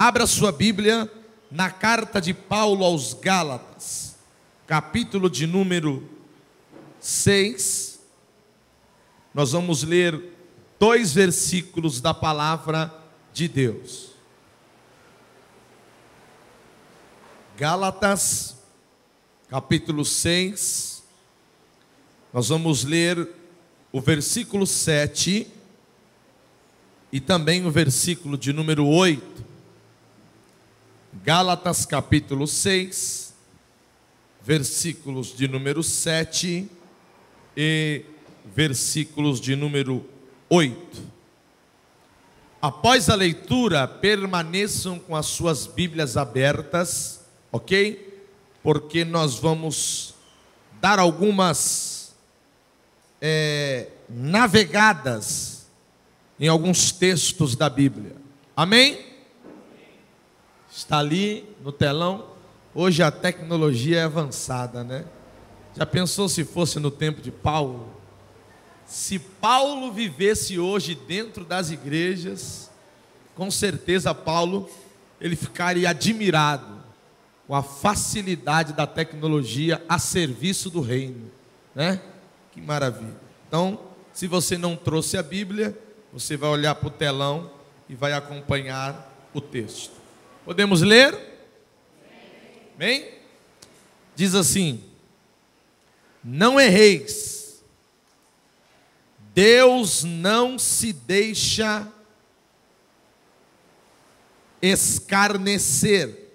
Abra sua Bíblia na carta de Paulo aos Gálatas, capítulo de número 6. Nós vamos ler 2 versículos da palavra de Deus. Gálatas, capítulo 6. Nós vamos ler o versículo 7 e também o versículo de número 8. Gálatas capítulo 6, versículos de número 7 e versículos de número 8. Após a leitura, permaneçam com as suas Bíblias abertas, ok? Porque nós vamos dar algumas navegadas em alguns textos da Bíblia. Amém? Está ali no telão. Hoje a tecnologia é avançada, né? Já pensou se fosse no tempo de Paulo? Se Paulo vivesse hoje dentro das igrejas, com certeza Paulo, ele ficaria admirado com a facilidade da tecnologia a serviço do reino, né? Que maravilha. Então, se você não trouxe a Bíblia, você vai olhar para o telão e vai acompanhar o texto. Podemos ler? Amém? Diz assim: não erreis, Deus não se deixa escarnecer,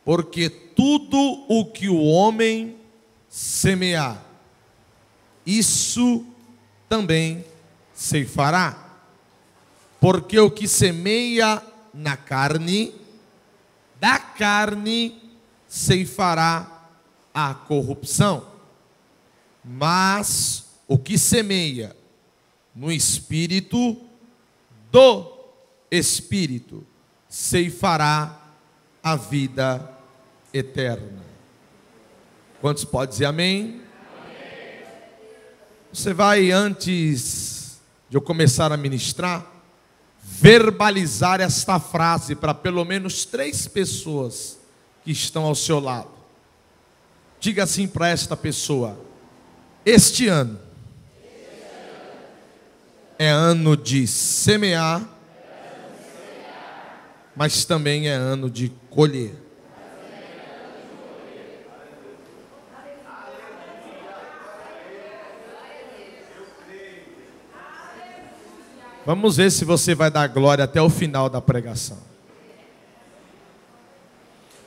porque tudo o que o homem semear, isso também ceifará. Porque o que semeia na carne, da carne ceifará a corrupção. Mas o que semeia no Espírito, do Espírito ceifará a vida eterna. Quantos podem dizer amém? Amém. Você vai, antes de eu começar a ministrar, verbalizar esta frase para pelo menos 3 pessoas que estão ao seu lado. Diga assim para esta pessoa: este ano é ano de semear, mas também é ano de colher. Vamos ver se você vai dar glória até o final da pregação.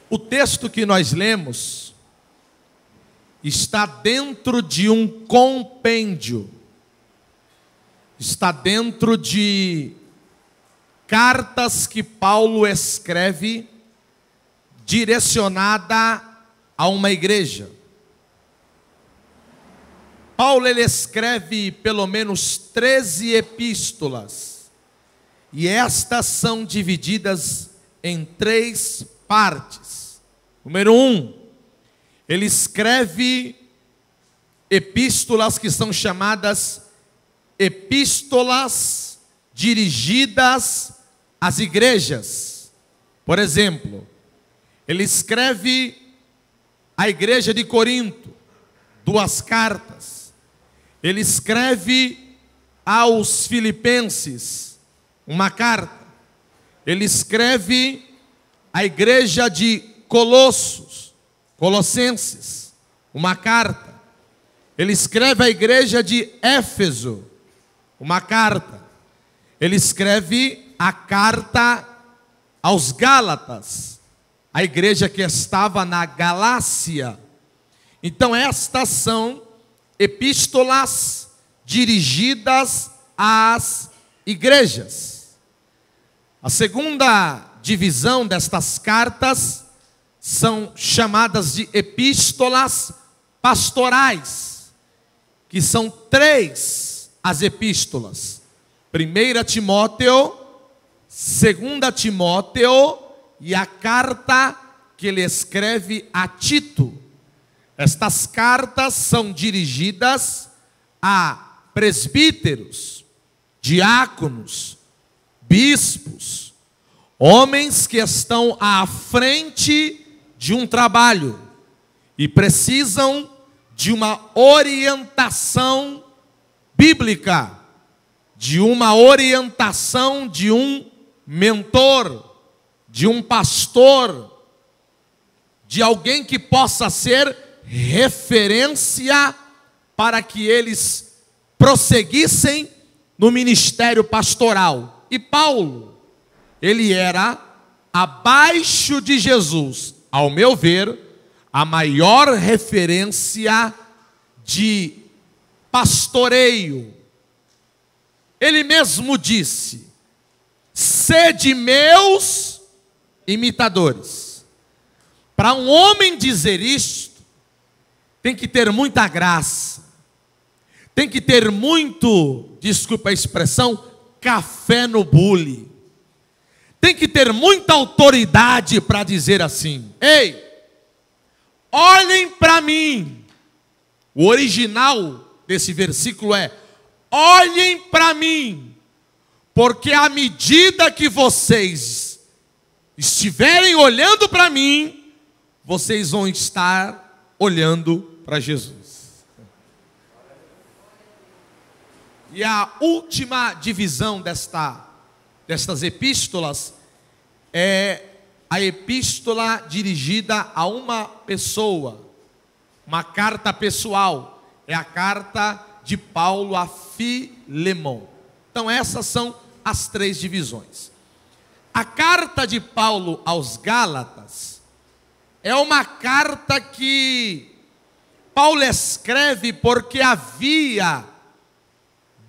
O texto que nós lemos está dentro de um compêndio, está dentro de cartas que Paulo escreve direcionada a uma igreja. Paulo ele escreve pelo menos 13 epístolas, e estas são divididas em 3 partes. Número 1, ele escreve epístolas que são chamadas epístolas dirigidas às igrejas. Por exemplo, ele escreve à igreja de Corinto 2 cartas. Ele escreve aos Filipenses uma carta. Ele escreve à igreja de Colossenses uma carta. Ele escreve à igreja de Éfeso uma carta. Ele escreve a carta aos Gálatas, a igreja que estava na Galácia. Então estas são epístolas dirigidas às igrejas. A segunda divisão destas cartas são chamadas de epístolas pastorais, que são 3 as epístolas: 1 Timóteo, 2 Timóteo e a carta que ele escreve a Tito. Estas cartas são dirigidas a presbíteros, diáconos, bispos, Homens que estão à frente de um trabalho e precisam de uma orientação bíblica, de uma orientação de um mentor, de um pastor, de alguém que possa ser referência para que eles prosseguissem no ministério pastoral. E Paulo, ele era, abaixo de Jesus, ao meu ver, a maior referência de pastoreio. Ele mesmo disse: sede meus imitadores. Para um homem dizer isto, tem que ter muita graça, tem que ter muito, desculpa a expressão, café no bule. Tem que ter muita autoridade para dizer assim: ei, olhem para mim. O original desse versículo é: olhem para mim, porque à medida que vocês estiverem olhando para mim, vocês vão estar olhando para Jesus. E a última divisão destas epístolas é a epístola dirigida a uma pessoa, uma carta pessoal. É a carta de Paulo a Filemão. Então essas são as três divisões. A carta de Paulo aos Gálatas é uma carta que Paulo escreve porque havia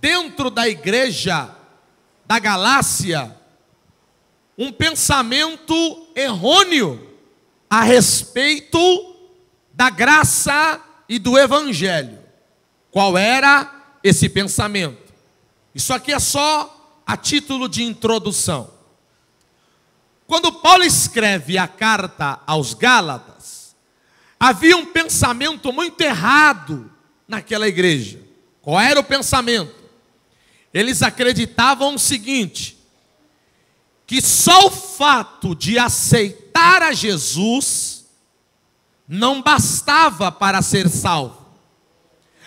dentro da igreja da Galácia um pensamento errôneo a respeito da graça e do evangelho. Qual era esse pensamento? Isso aqui é só a título de introdução. Quando Paulo escreve a carta aos Gálatas, havia um pensamento muito errado naquela igreja. Qual era o pensamento? Eles acreditavam o seguinte: que só o fato de aceitar a Jesus não bastava para ser salvo.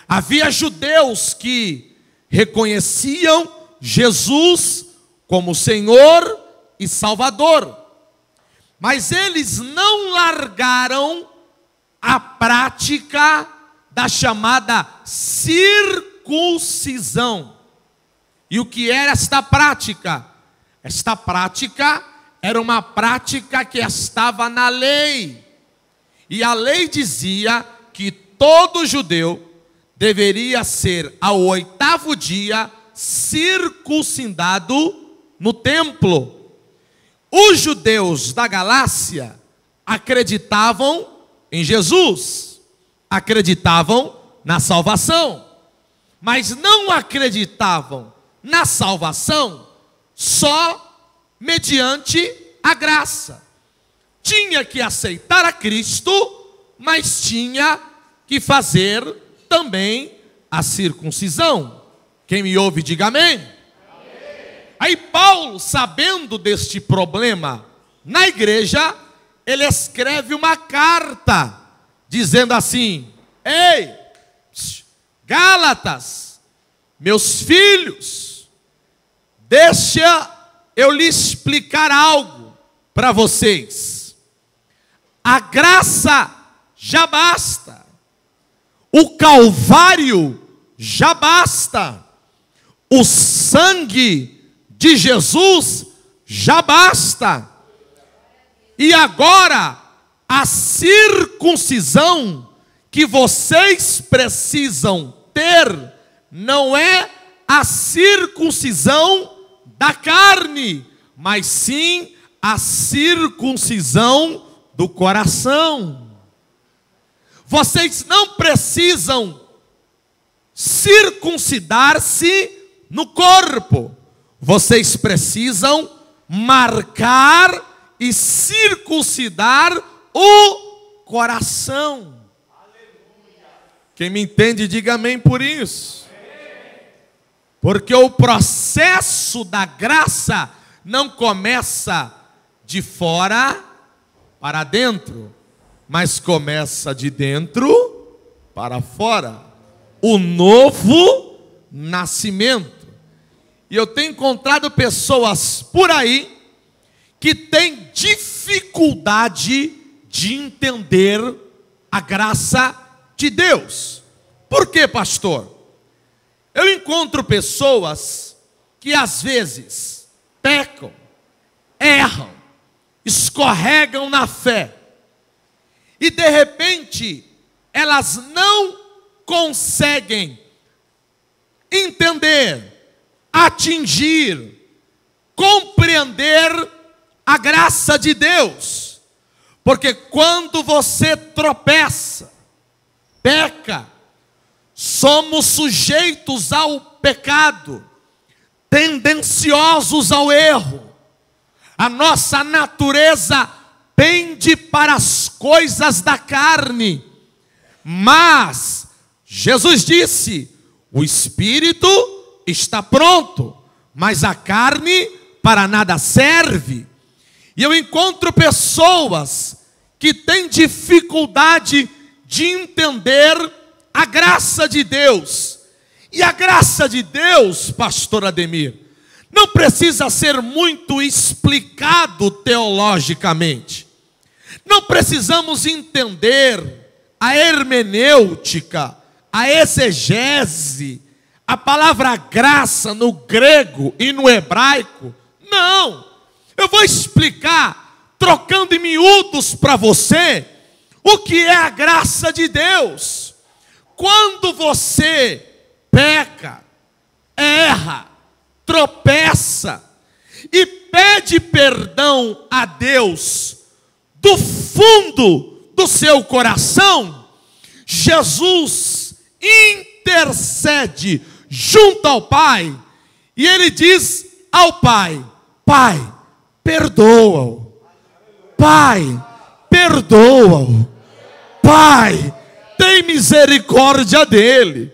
Havia judeus que reconheciam Jesus como Senhor e Salvador, mas eles não largaram a prática da chamada circuncisão. E o que era esta prática? Esta prática era uma prática que estava na lei. E a lei dizia que todo judeu deveria ser ao 8º dia circuncidado no templo. Os judeus da Galácia acreditavam em Jesus, acreditavam na salvação, mas não acreditavam na salvação só mediante a graça. Tinha que aceitar a Cristo, mas tinha que fazer também a circuncisão. Quem me ouve, diga amém. Aí Paulo, sabendo deste problema na igreja, ele escreve uma carta, dizendo assim: ei, Gálatas, meus filhos, deixa eu lhe explicar algo para vocês. A graça já basta, o Calvário já basta, o sangue de Jesus já basta. E agora, a circuncisão que vocês precisam ter não é a circuncisão da carne, mas sim a circuncisão do coração. Vocês não precisam circuncidar-se no corpo, vocês precisam marcar e circuncidar o coração. Quem me entende, diga amém por isso. Porque o processo da graça não começa de fora para dentro, mas começa de dentro para fora. O novo nascimento. E eu tenho encontrado pessoas por aí que têm dificuldade de entender a graça de Deus. Por quê, pastor? Eu encontro pessoas que às vezes pecam, erram, escorregam na fé, e de repente elas não conseguem entender, atingir, compreender a graça de Deus. Porque quando você tropeça, peca, somos sujeitos ao pecado, tendenciosos ao erro. A nossa natureza pende para as coisas da carne. Mas Jesus disse: o espírito está pronto, mas a carne para nada serve. E eu encontro pessoas que têm dificuldade de entender a graça de Deus. E a graça de Deus, pastor Ademir, não precisa ser muito explicado teologicamente. Não precisamos entender a hermenêutica, a exegese, a palavra graça no grego e no hebraico. Não, eu vou explicar, trocando em miúdos para você, o que é a graça de Deus. Quando você peca, erra, tropeça e pede perdão a Deus do fundo do seu coração, Jesus intercede junto ao Pai e ele diz ao Pai: Pai, perdoa-o. Pai, perdoa-o. Pai, tem misericórdia dele.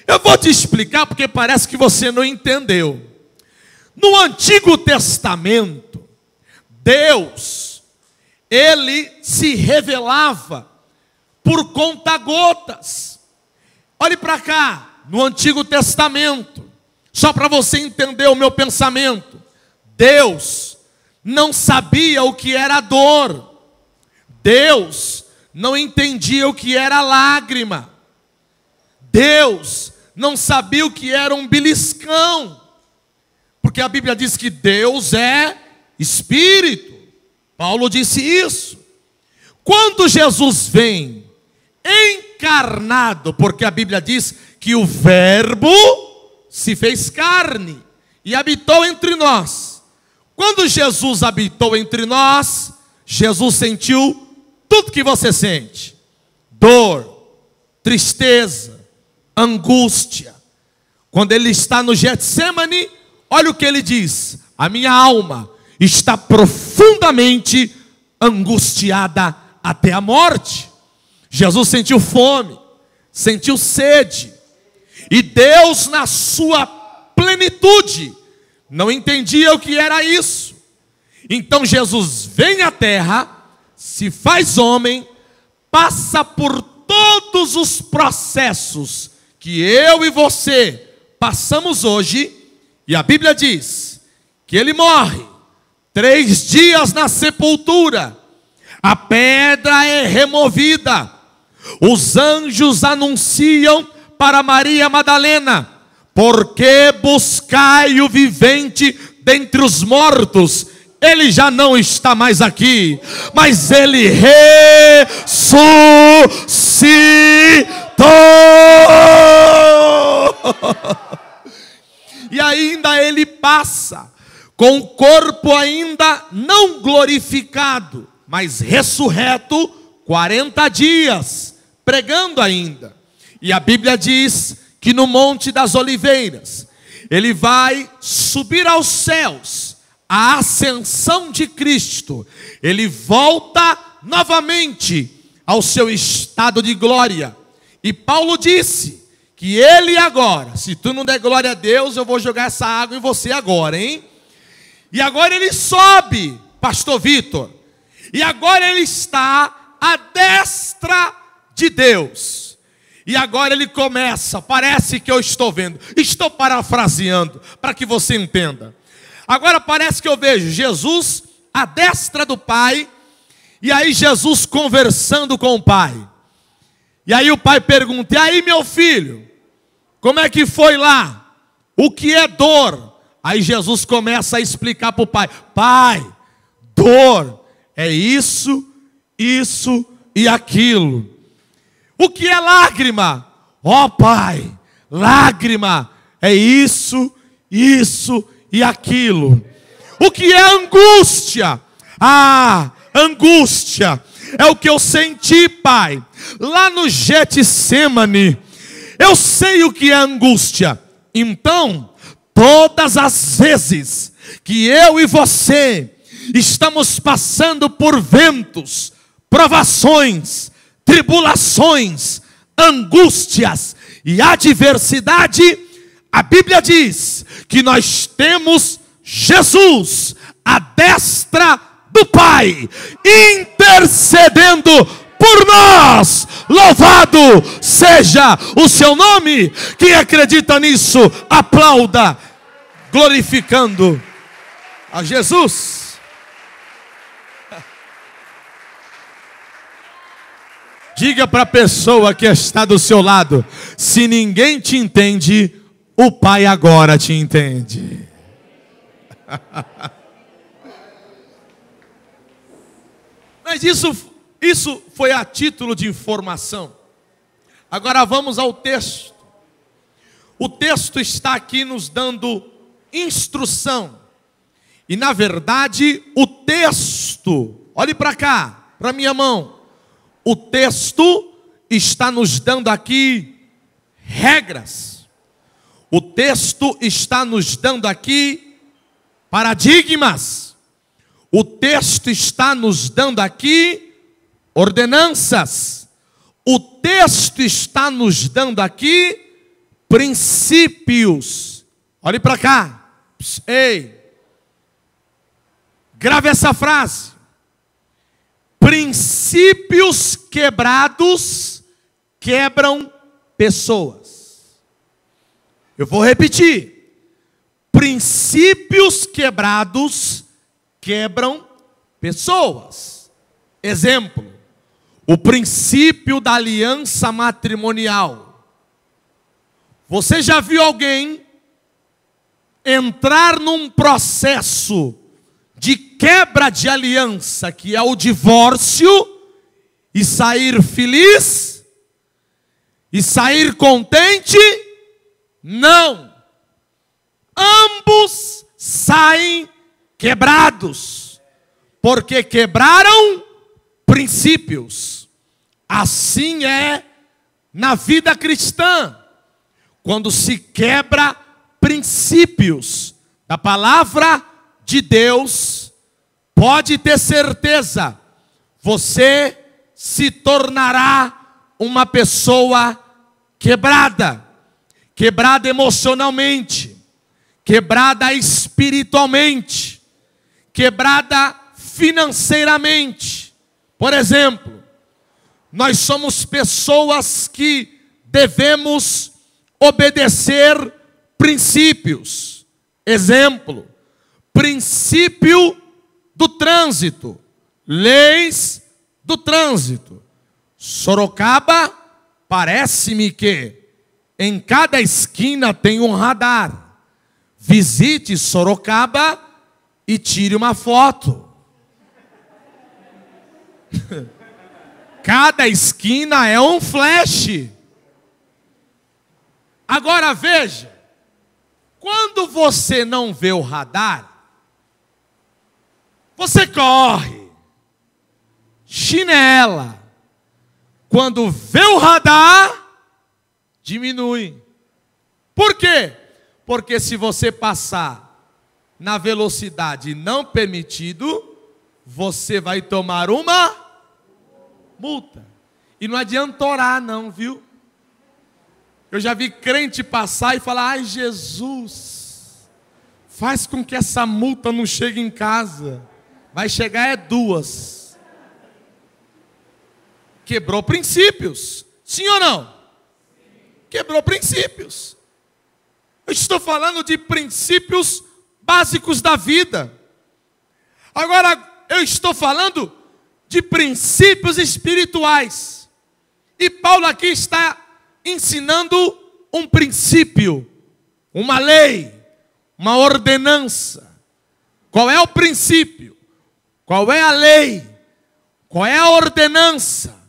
Eu vou te explicar porque parece que você não entendeu. No Antigo Testamento, Deus, ele se revelava por conta-gotas. Olhe para cá, no Antigo Testamento, só para você entender o meu pensamento. Deus não sabia o que era dor. Deus não entendia o que era lágrima. Deus não sabia o que era um beliscão. Porque a Bíblia diz que Deus é Espírito. Paulo disse isso. Quando Jesus vem encarnado, porque a Bíblia diz que o Verbo se fez carne e habitou entre nós. Quando Jesus habitou entre nós, Jesus sentiu tudo que você sente: dor, tristeza, angústia. Quando ele está no Getsemane, olha o que ele diz: a minha alma está profundamente angustiada até a morte. Jesus sentiu fome, sentiu sede, e Deus, na sua plenitude, não entendia o que era isso. Então Jesus vem à terra, se faz homem, passa por todos os processos que eu e você passamos hoje, e a Bíblia diz que ele morre, 3 dias na sepultura, a pedra é removida, os anjos anunciam para Maria Madalena: porque buscai o vivente dentre os mortos? Ele já não está mais aqui, mas ele ressuscitou. E ainda ele passa com o corpo ainda não glorificado, mas ressurreto, 40 dias, pregando ainda. E a Bíblia diz que no Monte das Oliveiras, ele vai subir aos céus, a ascensão de Cristo. Ele volta novamente ao seu estado de glória. E Paulo disse que ele agora, se tu não der glória a Deus, eu vou jogar essa água em você agora, hein? E agora ele sobe pastor Vitor. E agora ele está à destra de Deus. E agora ele começa, parece que eu estou vendo. Estou parafraseando para que você entenda. Agora parece que eu vejo Jesus à destra do Pai. E aí Jesus conversando com o Pai. E aí o Pai pergunta: e aí, meu filho, como é que foi lá? O que é dor? Aí Jesus começa a explicar para o Pai: Pai, dor é isso, isso e aquilo. O que é lágrima? Ó Pai, lágrima é isso, isso e aquilo. O que é angústia? Ah, angústia é o que eu senti, Pai, lá no Getsemane. Eu sei o que é angústia. Então, todas as vezes que eu e você estamos passando por ventos, provações, tribulações, angústias e adversidade, a Bíblia diz que nós temos Jesus à destra do Pai, intercedendo por nós. Louvado seja o seu nome. Quem acredita nisso, aplauda, glorificando a Jesus. Diga para a pessoa que está do seu lado: se ninguém te entende, o Pai agora te entende. Mas isso foi a título de informação. Agora vamos ao texto. O texto está aqui nos dando instrução. E na verdade o texto, olhe para cá, para minha mão. O texto está nos dando aqui regras. O texto está nos dando aqui paradigmas. O texto está nos dando aqui ordenanças. O texto está nos dando aqui princípios. Olhe para cá. Ei, grave essa frase. Princípios quebrados quebram pessoas. Eu vou repetir. Princípios quebrados quebram pessoas. Exemplo: o princípio da aliança matrimonial. Você já viu alguém entrar num processo de quebra de aliança, que é o divórcio, e sair feliz? E sair contente? Não. Ambos saem quebrados, porque quebraram princípios. Assim é na vida cristã. Quando se quebra princípios da palavra de Deus, pode ter certeza, você se tornará uma pessoa quebrada. Quebrada emocionalmente, quebrada espiritualmente, quebrada financeiramente. Por exemplo, nós somos pessoas que devemos obedecer princípios. Exemplo: princípio do trânsito, leis do trânsito. Sorocaba, parece-me que em cada esquina tem um radar. Visite Sorocaba e tire uma foto. Cada esquina é um flash. Agora veja, quando você não vê o radar, você corre, chinela. Quando vê o radar, diminui. Por quê? Porque se você passar na velocidade não permitido, você vai tomar uma multa. E não adianta orar não, viu? Eu já vi crente passar e falar: ai, Jesus, faz com que essa multa não chegue em casa. Vai chegar é 2. Quebrou princípios. Sim ou não? Quebrou princípios. Eu estou falando de princípios básicos da vida. Agora, eu estou falando de princípios espirituais. E Paulo aqui está ensinando um princípio, uma lei, uma ordenança. Qual é o princípio? Qual é a lei? Qual é a ordenança?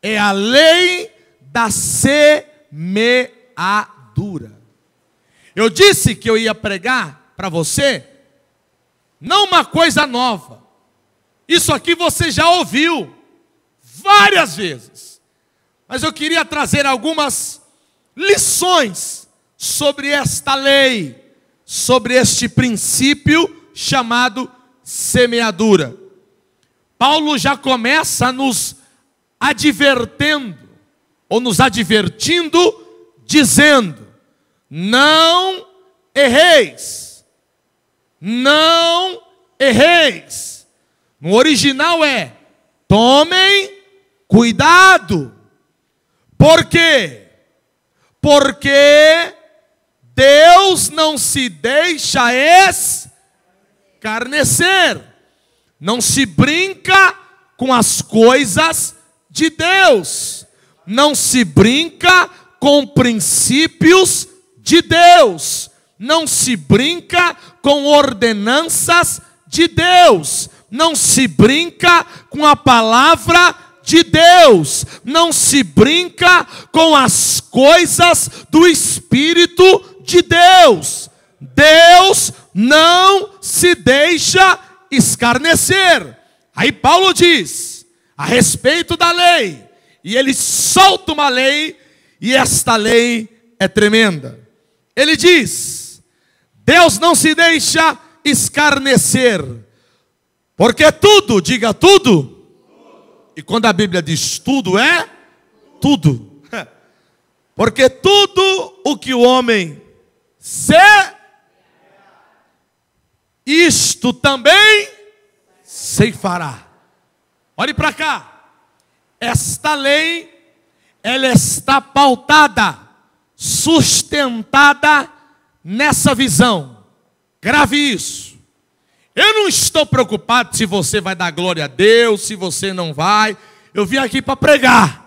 É a lei da semeadura. Eu disse que eu ia pregar para você, não uma coisa nova. Isso aqui você já ouviu várias vezes. Mas eu queria trazer algumas lições sobre esta lei, sobre este princípio chamado semeadura. Paulo já começa nos advertendo, ou nos advertindo, dizendo: não erreis, não erreis. No original é: tomem cuidado. Por quê? Porque Deus não se deixa escarnecer. Não se brinca com as coisas de Deus. Não se brinca com princípios de Deus. Não se brinca com ordenanças de Deus. Não se brinca com a palavra de Deus. Não se brinca com as coisas do Espírito de Deus. Deus não se deixa escarnecer. Aí Paulo diz a respeito da lei, e ele solta uma lei, e esta lei é tremenda. Ele diz: Deus não se deixa escarnecer, porque tudo, diga tudo. E quando a Bíblia diz tudo, é tudo. Porque tudo o que o homem isto também ceifará. Olhe para cá. Esta lei, ela está pautada, sustentada nessa visão. Grave isso. Eu não estou preocupado se você vai dar glória a Deus, se você não vai. Eu vim aqui para pregar.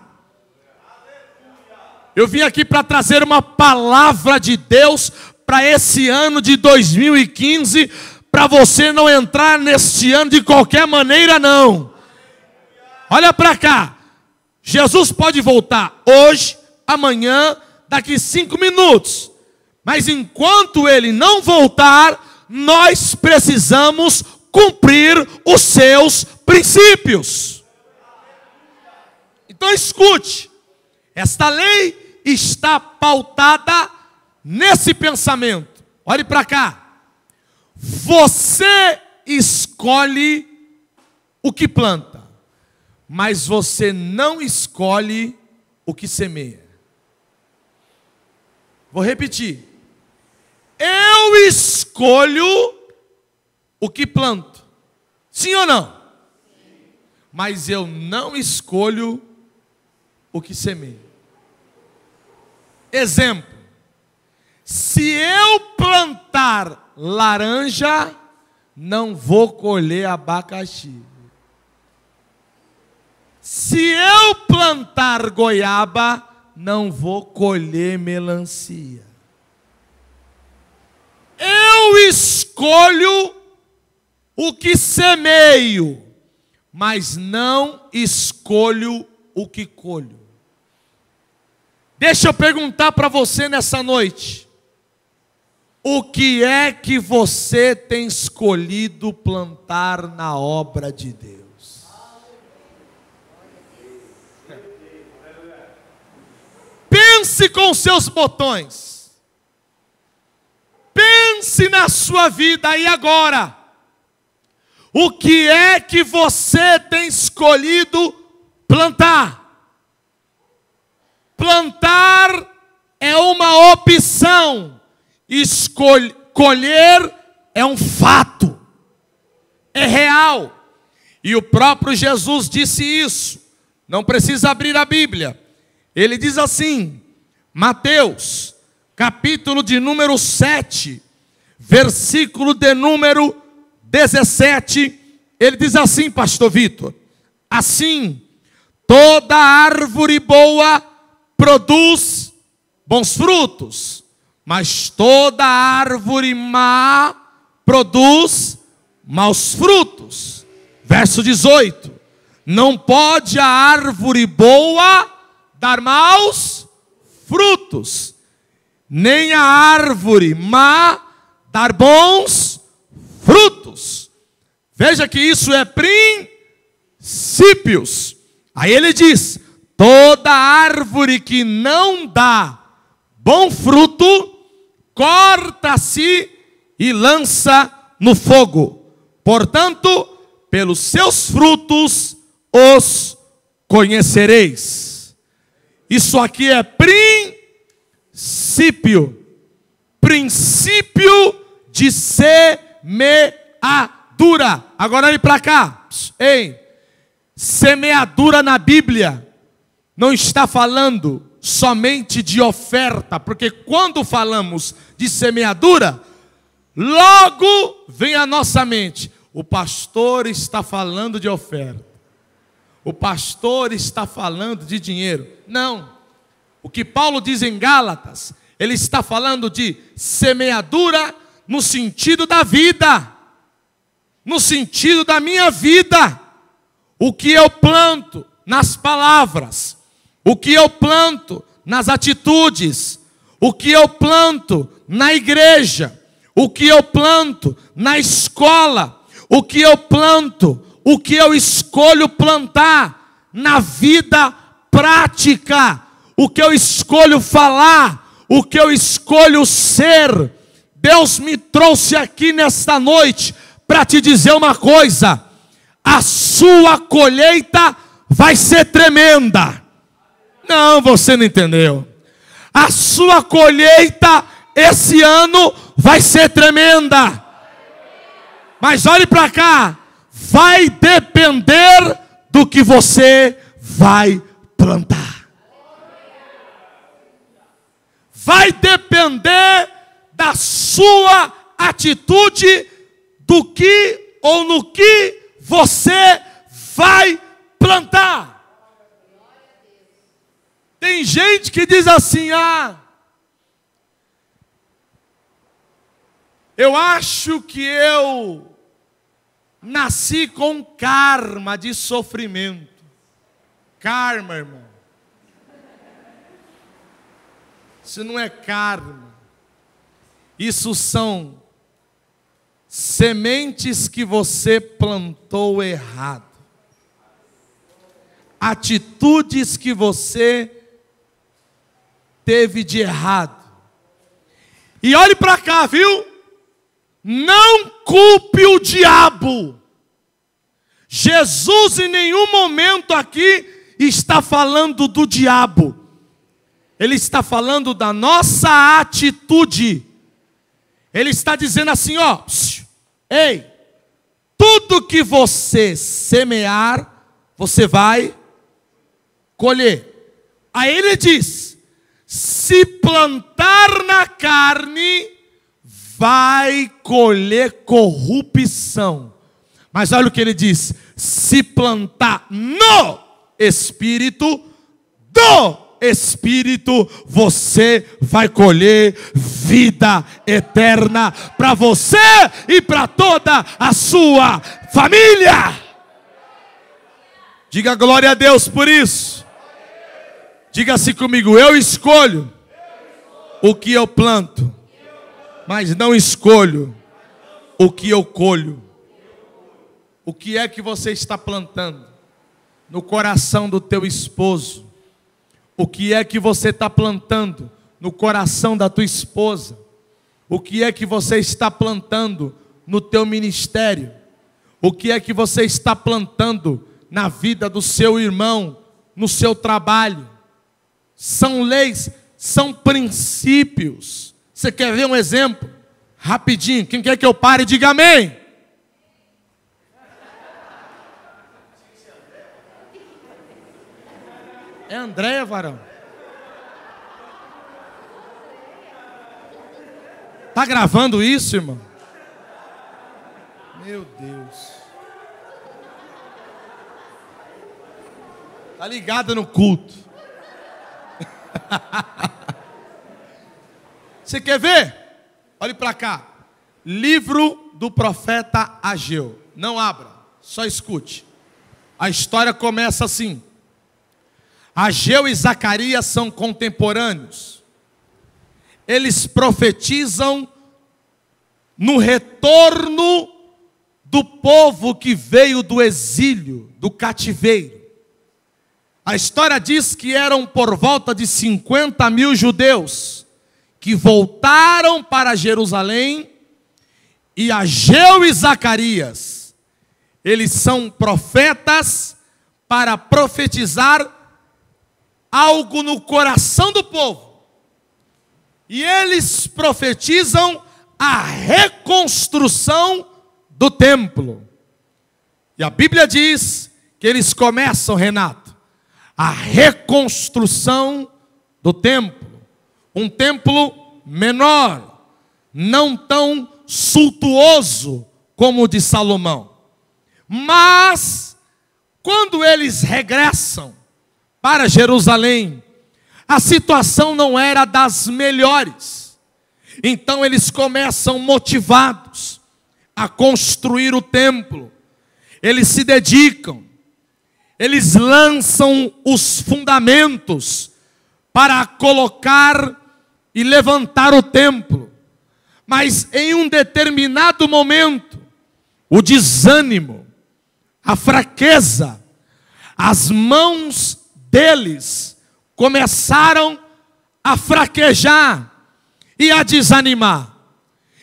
Eu vim aqui para trazer uma palavra de Deus para esse ano de 2015, para você não entrar neste ano de qualquer maneira, não. Olha para cá. Jesus pode voltar hoje, amanhã, daqui 5 minutos. Mas enquanto Ele não voltar, nós precisamos cumprir os seus princípios. Então escute. Esta lei está pautada nesse pensamento. Olhe para cá. Você escolhe o que planta, mas você não escolhe o que semeia. Vou repetir. Eu escolho o que planto. Sim ou não? Sim. Mas eu não escolho o que semeio. Exemplo. Se eu plantar laranja, não vou colher abacaxi. Se eu plantar goiaba, não vou colher melancia. Eu escolho o que semeio, mas não escolho o que colho. Deixa eu perguntar para você nessa noite. O que é que você tem escolhido plantar na obra de Deus? Pense com seus botões. Pense na sua vida aí agora. O que é que você tem escolhido plantar? Plantar é uma opção. Colher é um fato. é real. E o próprio Jesus disse isso. Não precisa abrir a Bíblia. Ele diz assim, Mateus, capítulo de número 7, versículo de número 17. Ele diz assim, pastor Vitor: assim, toda árvore boa produz bons frutos, mas toda árvore má produz maus frutos. Verso 18: não pode a árvore boa dar maus frutos, nem a árvore má dar bons frutos. Veja que isso é princípios. Aí ele diz: toda árvore que não dá bom fruto, corta-se e lança no fogo. Portanto, pelos seus frutos os conhecereis. Isso aqui é princípio. Princípio de semeadura. Agora olhe para cá. Ei, semeadura na Bíblia não está falando somente de oferta, porque quando falamos de semeadura, logo vem à nossa mente: o pastor está falando de oferta, o pastor está falando de dinheiro. Não. O que Paulo diz em Gálatas, ele está falando de semeadura no sentido da vida, no sentido da minha vida. O que eu planto nas palavras, o que eu planto nas atitudes, o que eu planto na igreja, o que eu planto na escola, o que eu planto, o que eu escolho plantar na vida prática, o que eu escolho falar, o que eu escolho ser. Deus me trouxe aqui nesta noite para te dizer uma coisa: a sua colheita vai ser tremenda. Não, você não entendeu. A sua colheita esse ano vai ser tremenda. Mas olhe para cá, vai depender do que você vai plantar. Vai depender da sua atitude, do que ou no que você vai plantar. Tem gente que diz assim: eu acho que eu nasci com karma de sofrimento. Karma, irmão. Isso não é karma. Isso são sementes que você plantou errado. Atitudes que você teve de errado. E olhe para cá, viu? Não culpe o diabo. Jesus em nenhum momento aqui está falando do diabo. Ele está falando da nossa atitude. Ele está dizendo assim, ó: ei, tudo que você semear, você vai colher. Aí ele diz: se plantar na carne, vai colher corrupção. Mas olha o que ele diz: se plantar no Espírito, do Espírito, você vai colher vida eterna para você e para toda a sua família. Diga glória a Deus por isso. Diga assim comigo: eu escolho o que eu planto, mas não escolho o que eu colho. O que é que você está plantando no coração do teu esposo? O que é que você está plantando no coração da tua esposa? O que é que você está plantando no teu ministério? O que é que você está plantando na vida do seu irmão, no seu trabalho? São leis, são princípios. Você quer ver um exemplo? Rapidinho, quem quer que eu pare, diga amém. É Andréia, varão. Tá gravando isso, irmão? Meu Deus. Tá ligada no culto. Você quer ver? Olhe para cá. Livro do profeta Ageu. Não abra, só escute. A história começa assim. Ageu e Zacarias são contemporâneos. Eles profetizam no retorno do povo que veio do exílio, do cativeiro. A história diz que eram por volta de 50 mil judeus que voltaram para Jerusalém, e Ageu e Zacarias, eles são profetas para profetizar algo no coração do povo. E eles profetizam a reconstrução do templo. E a Bíblia diz que eles começam, Renato, a reconstrução do templo. Um templo menor, não tão suntuoso como o de Salomão. Mas, quando eles regressam para Jerusalém, a situação não era das melhores. Então eles começam motivados a construir o templo. Eles se dedicam, eles lançam os fundamentos para colocar e levantar o templo. Mas em um determinado momento, o desânimo, a fraqueza, as mãos deles começaram a fraquejar e a desanimar.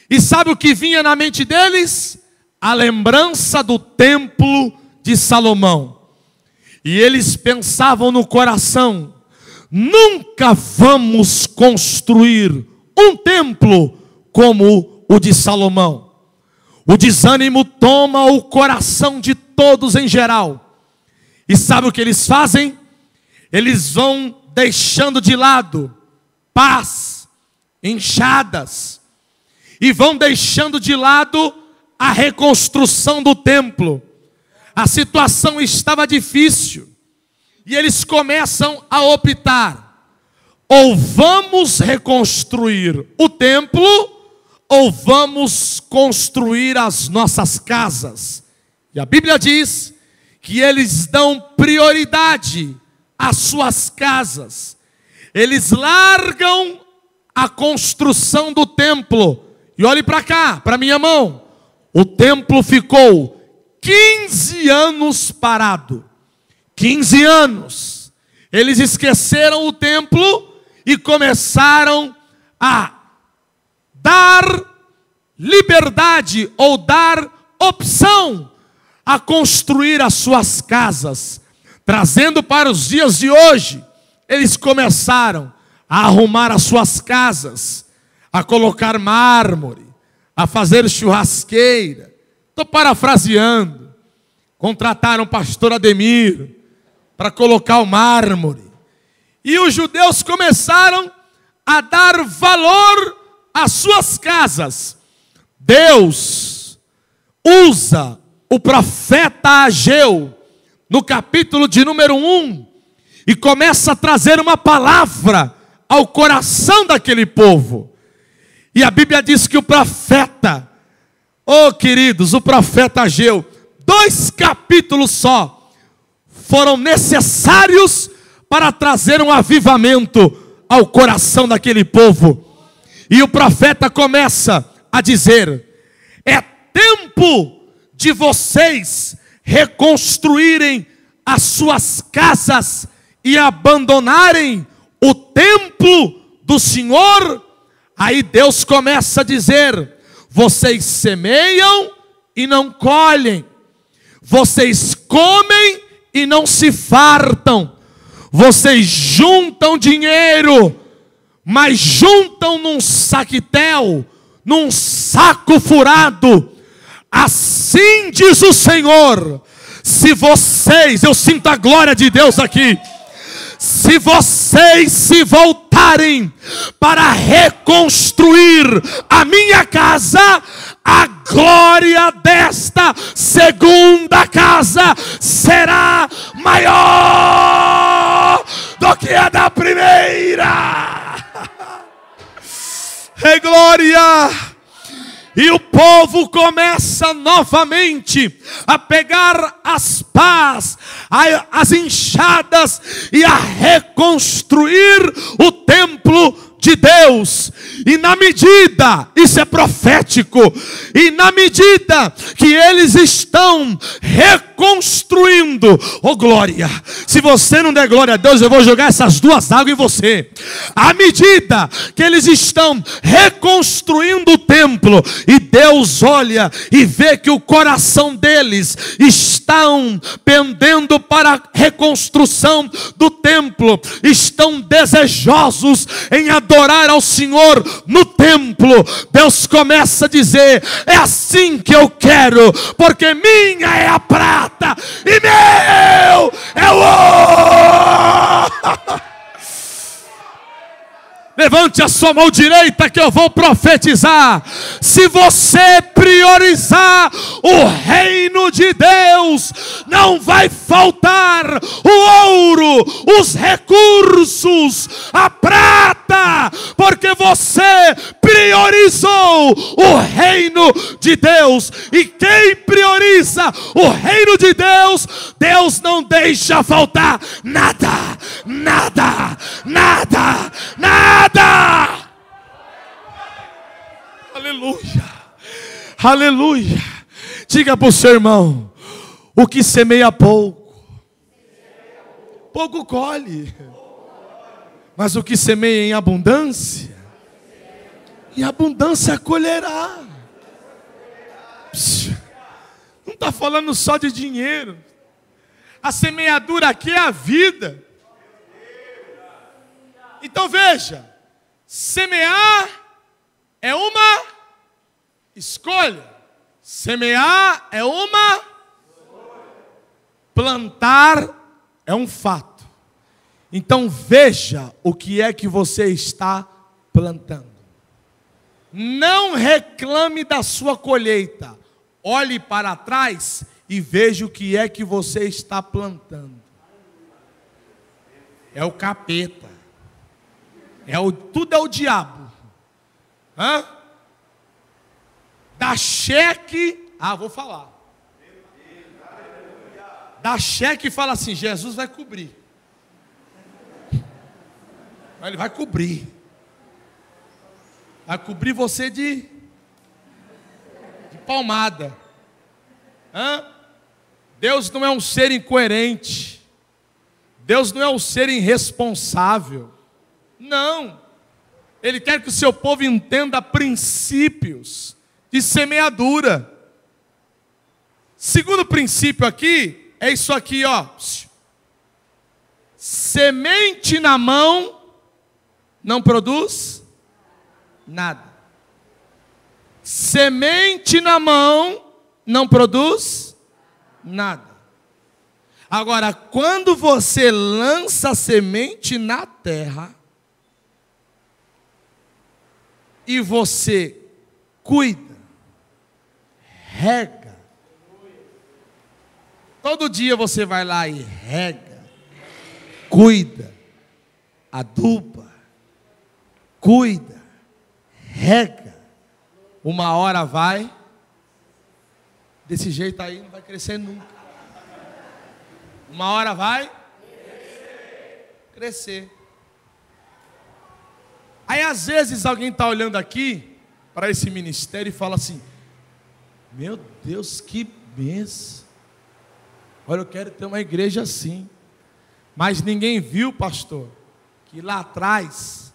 E sabe o que vinha na mente deles? A lembrança do templo de Salomão. E eles pensavam no coração: nunca vamos construir um templo como o de Salomão. O desânimo toma o coração de todos em geral. E sabe o que eles fazem? Eles vão deixando de lado paz, enxadas, e vão deixando de lado a reconstrução do templo. A situação estava difícil, e eles começam a optar: ou vamos reconstruir o templo, ou vamos construir as nossas casas. E a Bíblia diz que eles dão prioridade às suas casas. Eles largam a construção do templo. E olhe para cá, para minha mão. O templo ficou 15 anos parado. 15 anos. Eles esqueceram o templo e começaram a dar liberdade ou dar opção a construir as suas casas. Trazendo para os dias de hoje, eles começaram a arrumar as suas casas, a colocar mármore, a fazer churrasqueira. Estou parafraseando. Contrataram o pastor Ademir para colocar o mármore. E os judeus começaram a dar valor às suas casas. Deus usa o profeta Ageu no capítulo de número 1 e começa a trazer uma palavra ao coração daquele povo. E a Bíblia diz que o profeta, queridos, o profeta Ageu, 2 capítulos só foram necessários para trazer um avivamento ao coração daquele povo. E o profeta começa a dizer: é tempo de vocês reconstruírem as suas casas e abandonarem o templo do Senhor. Aí Deus começa a dizer: vocês semeiam e não colhem, vocês comem e não se fartam, vocês juntam dinheiro, mas juntam num saquitel, num saco furado. Assim diz o Senhor: se vocês, eu sinto a glória de Deus aqui, Se vocês se voltarem para reconstruir a minha casa, a glória desta segunda casa será maior do que a da primeira. É glória! E o povo começa novamente a pegar as pás, as enxadas e a reconstruir o templo de Deus. E na medida, isso é profético, e na medida que eles estão reconstruindo, oh glória, se você não der glória a Deus, eu vou jogar essas duas águas em você. À medida que eles estão reconstruindo o templo, e Deus olha e vê que o coração deles estão pendendo para a reconstrução do templo, estão desejosos em adorar ao Senhor no templo, Deus começa a dizer: é assim que eu quero, porque minha é a prata e meu é o ouro. Levante a sua mão direita que eu vou profetizar. Se você priorizar o reino de Deus, não vai faltar o ouro, os recursos, a prata, porque você priorizou o reino de Deus. E quem prioriza o reino de Deus, Deus não deixa faltar nada, nada, nada, nada. Aleluia, aleluia. Diga para o seu irmão: o que semeia pouco, pouco colhe. Mas o que semeia em abundância colherá. Não está falando só de dinheiro. A semeadura aqui é a vida. Então veja, semear é uma escolha. Semear é uma escolha. Plantar é um fato. Então veja o que é que você está plantando. Não reclame da sua colheita. Olhe para trás e veja o que é que você está plantando. É o capeta. Tudo é o diabo. Dá cheque. Vou falar. Dá cheque e fala assim: Jesus vai cobrir. Ele vai cobrir. Vai cobrir você de palmada. Deus não é um ser incoerente. Deus não é um ser irresponsável. Não. Ele quer que o seu povo entenda princípios de semeadura. Segundo princípio aqui, é isso aqui, ó. Semente na mão não produz nada. Semente na mão não produz nada. Agora, quando você lança a semente na terra e você cuida, rega, todo dia você vai lá e rega, cuida, aduba, cuida, rega, uma hora vai, desse jeito aí não vai crescer nunca. Uma hora vai crescer. Aí às vezes alguém está olhando aqui para esse ministério e fala assim: meu Deus, que bênção. Olha, eu quero ter uma igreja assim. Mas ninguém viu, pastor, que lá atrás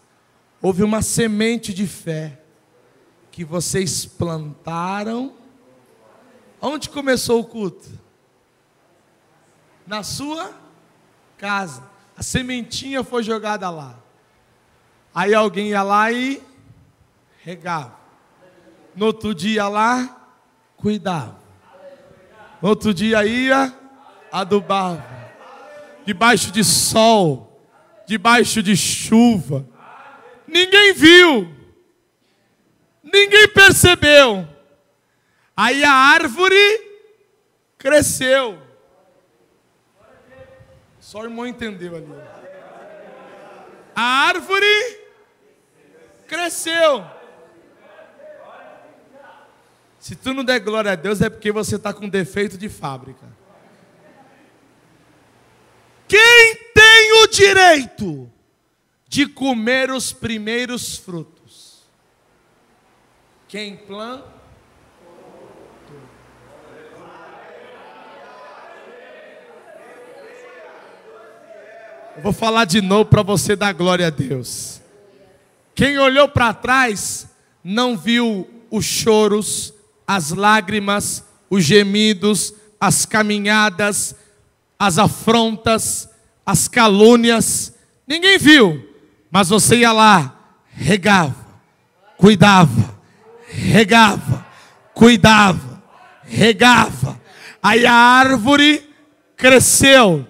houve uma semente de fé que vocês plantaram. Onde começou o culto? Na sua casa. A sementinha foi jogada lá. Aí alguém ia lá e regava. No outro dia lá, cuidava. No outro dia ia, adubava. Debaixo de sol, debaixo de chuva. Ninguém viu. Ninguém percebeu. Aí a árvore cresceu. Só o irmão entendeu ali. A árvore cresceu. Se tu não der glória a Deus, é porque você está com defeito de fábrica. Quem tem o direito de comer os primeiros frutos? Quem planta? Eu vou falar de novo para você dar glória a Deus. Quem olhou para trás não viu os choros, as lágrimas, os gemidos, as caminhadas, as afrontas, as calúnias. Ninguém viu, mas você ia lá, regava, cuidava, regava, cuidava, regava. Aí a árvore cresceu,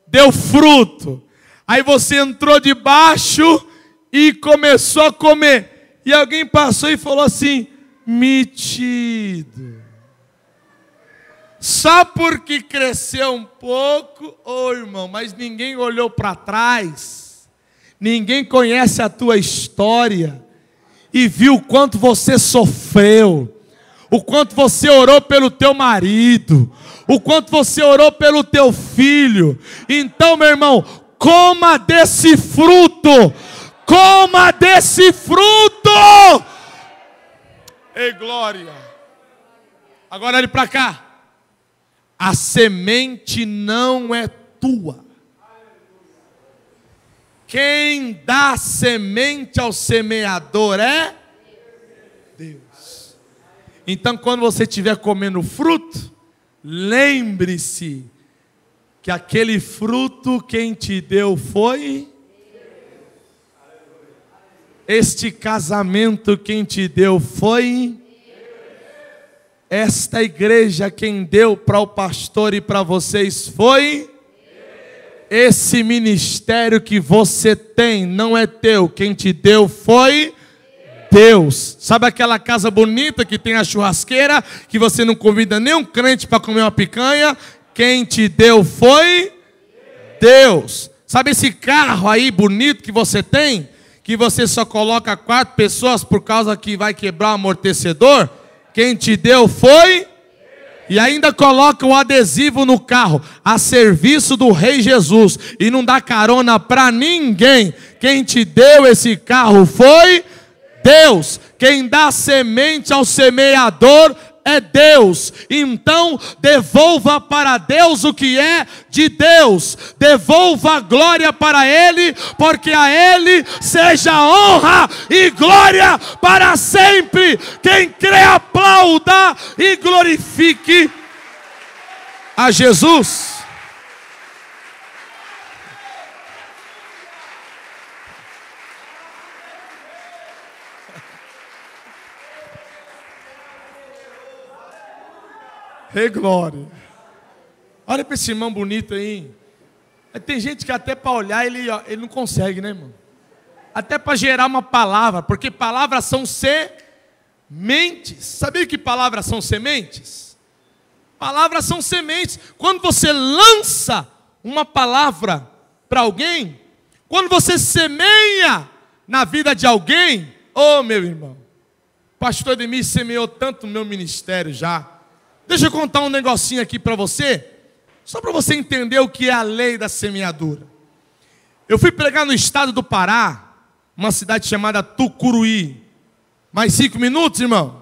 deu fruto. Aí você entrou debaixo e começou a comer. E alguém passou e falou assim: metido. Só porque cresceu um pouco, irmão, mas ninguém olhou para trás. Ninguém conhece a tua história e viu o quanto você sofreu, o quanto você orou pelo teu marido, o quanto você orou pelo teu filho. Então, meu irmão, coma desse fruto. Coma desse fruto. Ei, glória. Agora olhe para cá. A semente não é tua. Quem dá semente ao semeador é Deus. Então, quando você estiver comendo fruto, lembre-se que aquele fruto quem te deu foi este casamento quem te deu foi esta igreja quem deu para o pastor e para vocês foi esse ministério que você tem não é teu, quem te deu foi Deus. Sabe aquela casa bonita que tem a churrasqueira, que você não convida nenhum crente para comer uma picanha? Quem te deu foi Deus. Sabe esse carro aí bonito que você tem, que você só coloca 4 pessoas por causa que vai quebrar o amortecedor? Quem te deu foi? E ainda coloca o adesivo no carro, a serviço do Rei Jesus, e não dá carona para ninguém. Quem te deu esse carro foi Deus. Quem dá semente ao semeador é Deus. Então devolva para Deus o que é de Deus. Devolva a glória para Ele, porque a Ele seja honra e glória para sempre. Quem crê aplauda e glorifique a Jesus. Ei, glória. Olha para esse irmão bonito aí. Tem gente que até para olhar ele não consegue, né, irmão? Até para gerar uma palavra, porque palavras são sementes. Sabia que palavras são sementes? Palavras são sementes. Quando você lança uma palavra para alguém, quando você semeia na vida de alguém, meu irmão, o pastor Ademir semeou tanto no meu ministério já. Deixa eu contar um negocinho aqui para você, só para você entender o que é a lei da semeadura. Eu fui pregar no estado do Pará, uma cidade chamada Tucuruí. Mais 5 minutos, irmão?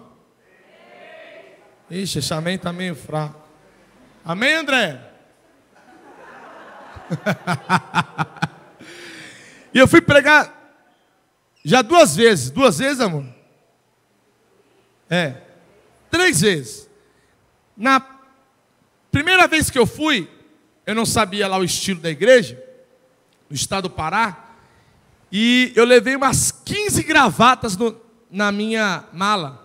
Ixi, esse amém está meio fraco. Amém, André? E eu fui pregar já 2 vezes. 2 vezes, amor? 3 vezes. Na primeira vez que eu fui, eu não sabia lá o estilo da igreja, no estado do Pará, e eu levei umas 15 gravatas na minha mala.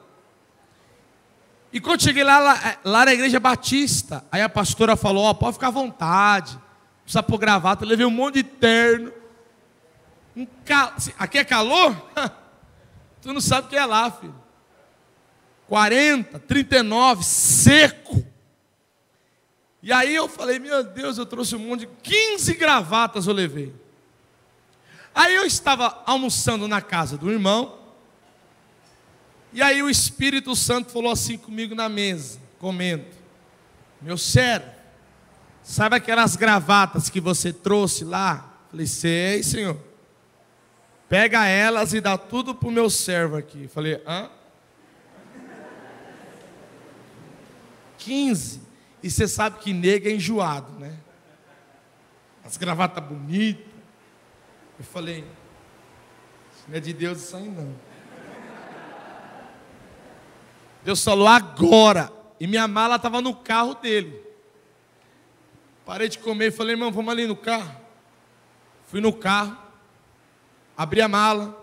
E quando cheguei lá na igreja batista, aí a pastora falou: pode ficar à vontade, não precisa pôr gravata. Eu levei um monte de terno, Aqui é calor? Tu não sabe o que é lá, filho. 40, 39, seco. E aí eu falei, meu Deus, eu trouxe um monte de 15 gravatas eu levei. Aí eu estava almoçando na casa do irmão. E aí o Espírito Santo falou assim comigo na mesa, comendo. Meu servo, sabe aquelas gravatas que você trouxe lá? Falei, sei, Senhor. Pega elas e dá tudo para o meu servo aqui. Falei, hã? 15. E você sabe que nego é enjoado, né? As gravatas bonitas. Eu falei, isso não é de Deus isso aí não. Deus falou agora. E minha mala estava no carro dele. Parei de comer e falei, irmão, vamos ali no carro. Fui no carro. Abri a mala.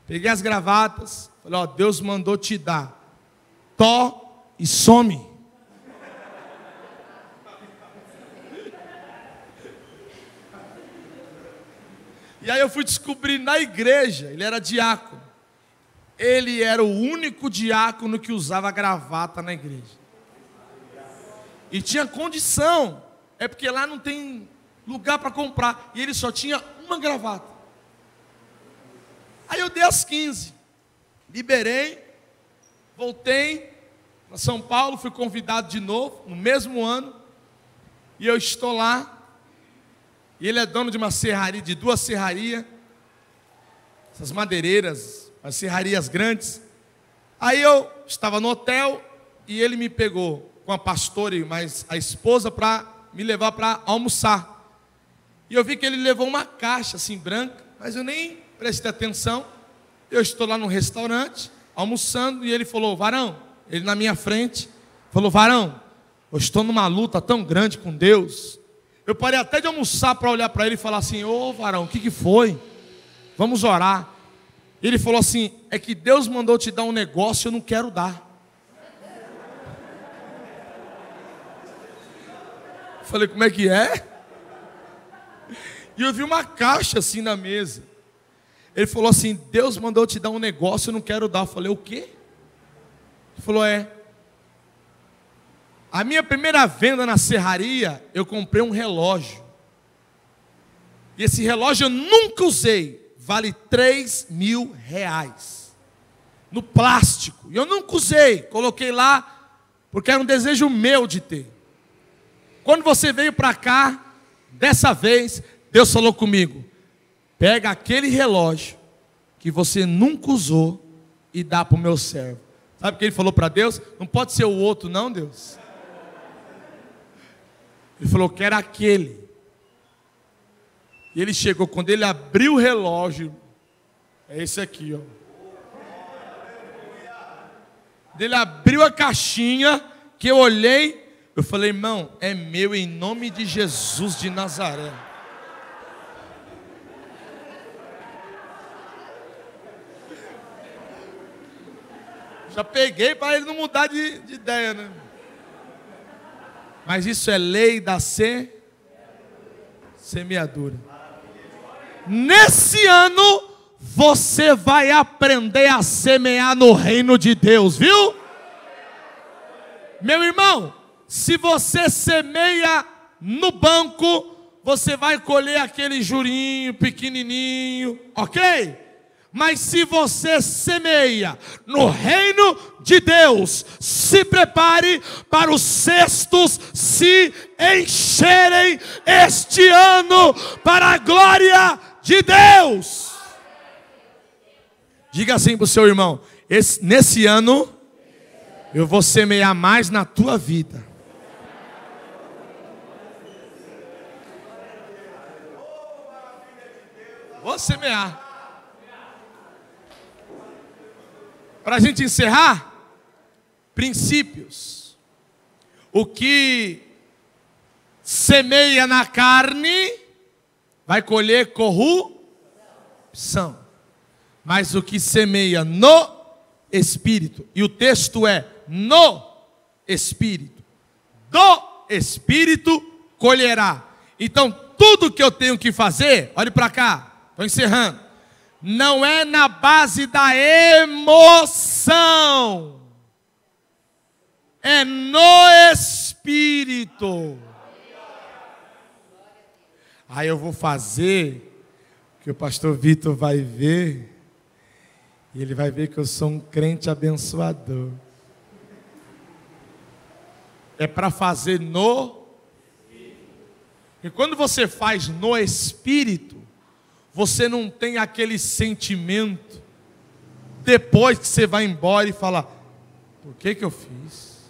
Peguei as gravatas. Falei, ó, Deus mandou te dar. Tó e some. E aí eu fui descobrir na igreja, ele era diácono. Ele era o único diácono que usava gravata na igreja. E tinha condição. É porque lá não tem lugar para comprar. E ele só tinha uma gravata. Aí eu dei as 15. Liberei. Voltei para São Paulo. Fui convidado de novo, no mesmo ano. E eu estou lá. E ele é dono de uma serraria, de 2 serrarias. Essas madeireiras, as serrarias grandes. Aí eu estava no hotel e ele me pegou com a pastora e mais a esposa para me levar para almoçar. E eu vi que ele levou uma caixa assim branca, mas eu nem prestei atenção. Eu estou lá no restaurante, almoçando, e ele falou, varão, ele na minha frente, falou, varão, eu estou numa luta tão grande com Deus. Eu parei até de almoçar para olhar para ele e falar assim, ô varão, o que foi? Vamos orar. Ele falou assim, é que Deus mandou te dar um negócio, eu não quero dar. Falei, como é que é? E eu vi uma caixa assim na mesa. Ele falou assim, Deus mandou te dar um negócio, eu não quero dar. Eu falei, o quê? Ele falou, a minha primeira venda na serraria, eu comprei um relógio. E esse relógio eu nunca usei. Vale R$3.000. No plástico. E eu nunca usei. Coloquei lá, porque era um desejo meu de ter. Quando você veio para cá, dessa vez, Deus falou comigo. Pega aquele relógio que você nunca usou e dá para o meu servo. Sabe o que ele falou para Deus? Não pode ser o outro não, Deus. Ele falou que era aquele. E ele chegou, quando ele abriu o relógio, é esse aqui, ó. Ele abriu a caixinha, que eu olhei, eu falei, irmão, é meu em nome de Jesus de Nazaré. Já peguei para ele não mudar de ideia, né? Mas isso é lei da semeadura. Nesse ano, você vai aprender a semear no reino de Deus, viu? Meu irmão, se você semeia no banco, você vai colher aquele jurinho pequenininho, ok? Mas se você semeia no reino de Deus, se prepare para os cestos se encherem este ano para a glória de Deus. Diga assim para o seu irmão, nesse ano eu vou semear mais na tua vida. Vou semear. Para a gente encerrar, princípios. O que semeia na carne, vai colher corrupção. Mas o que semeia no Espírito, e o texto é no Espírito, do Espírito colherá. Então tudo que eu tenho que fazer, olhe para cá, Estou encerrando. Não é na base da emoção. É no Espírito. Aí eu vou fazer, que o pastor Vitor vai ver, e ele vai ver que eu sou um crente abençoador. É para fazer no. E quando você faz no Espírito, você não tem aquele sentimento, depois que você vai embora e fala, por que eu fiz?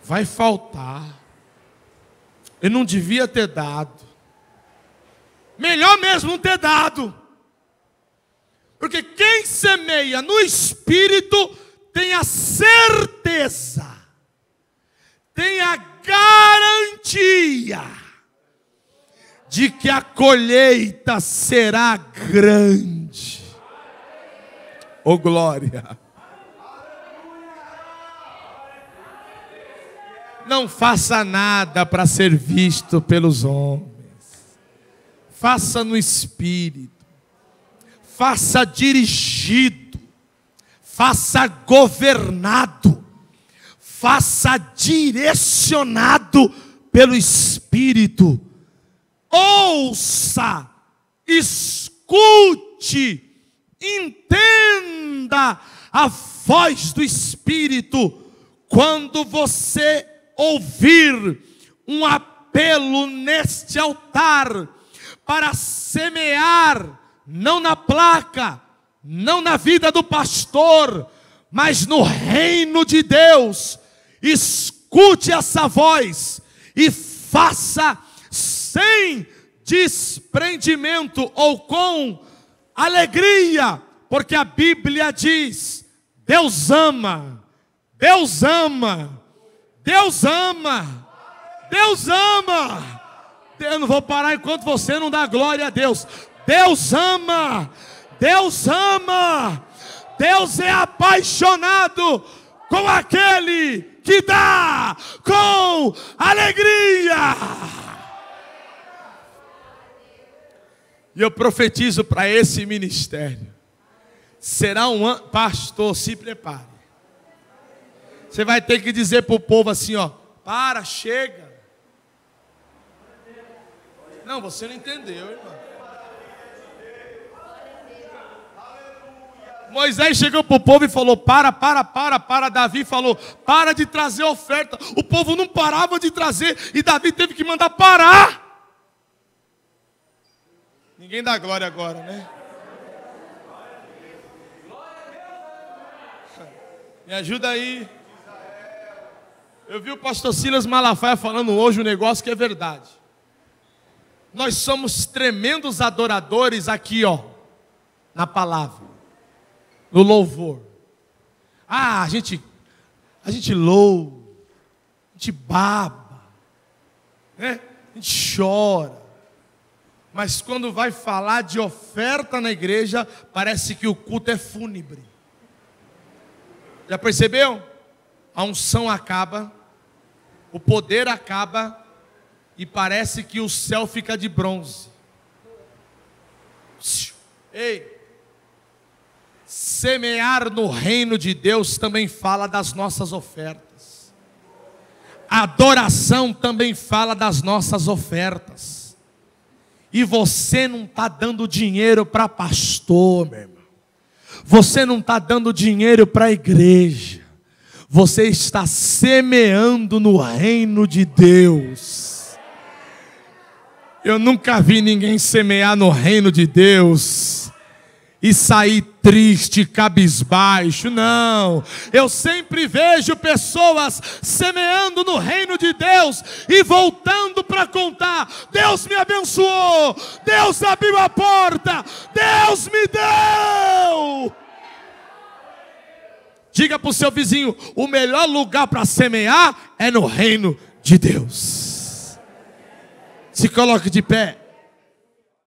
Vai faltar. Eu não devia ter dado. Melhor mesmo não ter dado. Porque quem semeia no Espírito tem a certeza, tem a garantia de que a colheita será grande. Oh glória! Não faça nada para ser visto pelos homens. Faça no Espírito. Faça dirigido. Faça governado. Faça direcionado pelo Espírito. Ouça, escute, entenda a voz do Espírito quando você ouvir um apelo neste altar para semear, não na placa, não na vida do pastor, mas no reino de Deus. Escute essa voz e faça sem desprendimento ou com alegria, porque a Bíblia diz: Deus ama, Deus ama, Deus ama, Deus ama. Eu não vou parar enquanto você não dá glória a Deus. Deus ama, Deus ama, Deus é apaixonado com aquele que dá com alegria. E eu profetizo para esse ministério, será um ano, pastor, se prepare. Você vai ter que dizer para o povo assim, ó, para, chega. Não, você não entendeu, irmão. Moisés chegou para o povo e falou, para. Davi falou, para de trazer oferta. O povo não parava de trazer e Davi teve que mandar parar. Ninguém dá glória agora, né? Me ajuda aí. Eu vi o pastor Silas Malafaia falando hoje um negócio que é verdade. Nós somos tremendos adoradores aqui, ó, na palavra, no louvor. A gente louva, a gente baba, né? A gente chora. Mas quando vai falar de oferta na igreja, parece que o culto é fúnebre. Já percebeu? A unção acaba, o poder acaba, e parece que o céu fica de bronze. Ei, semear no reino de Deus também fala das nossas ofertas. Adoração também fala das nossas ofertas. E você não está dando dinheiro para pastor, meu irmão. Você não está dando dinheiro para a igreja. Você está semeando no reino de Deus. Eu nunca vi ninguém semear no reino de Deus e sair triste, cabisbaixo, não. Eu sempre vejo pessoas semeando no reino de Deus e voltando para contar: Deus me abençoou, Deus abriu a porta, Deus me deu. Diga para o seu vizinho: o melhor lugar para semear é no reino de Deus. Se coloque de pé.